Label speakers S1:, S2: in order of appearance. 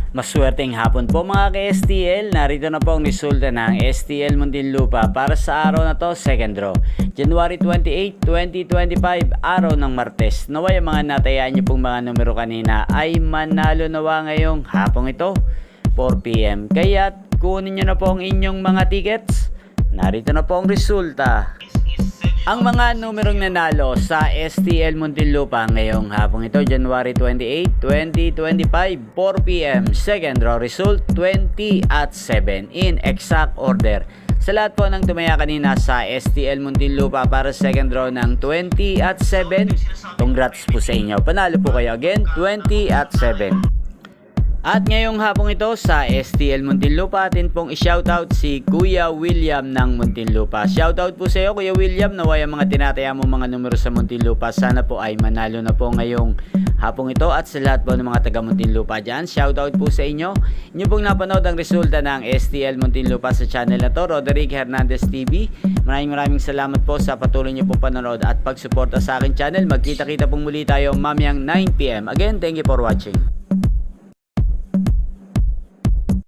S1: Maswerteng hapon po mga ka-STL, narito na po ang resulta ng STL Muntinlupa para sa araw na to, second draw. January 28, 2025, araw ng Martes. Naway ang mga natayaan nyo pong mga numero kanina ay manalo nawa ngayong hapong ito, 4 PM. Kaya kunin nyo na po ang inyong mga tickets. Narito na po ang resulta. Ang mga numerong nanalo sa STL Muntinlupa ngayong hapong ito, January 28, 2025, 4 PM. Second draw result, 20 at 7 in exact order. Sa lahat po ng tumaya kanina sa STL Muntinlupa para second draw ng 20 at 7, congrats po sa inyo. Panalo po kayo again, 20 at 7. At ngayong hapong ito sa STL Muntinlupa, atin pong i-shoutout si Kuya William ng Muntinlupa. Shoutout po sa iyo Kuya William, naway ang mga tinataya mo mga numero sa Muntinlupa sana po ay manalo na po ngayong hapong ito. At sa lahat po ng mga taga Muntinlupa dyan, shoutout po sa inyo. Inyo pong napanood ang resulta ng STL Muntinlupa sa channel na to, Roderick Hernandez TV. Maraming salamat po sa patuloy niyo pong panonood at pagsuporta sa aking channel. Magkita-kita pong muli tayo mamayang 9 PM. Again, thank you for watching.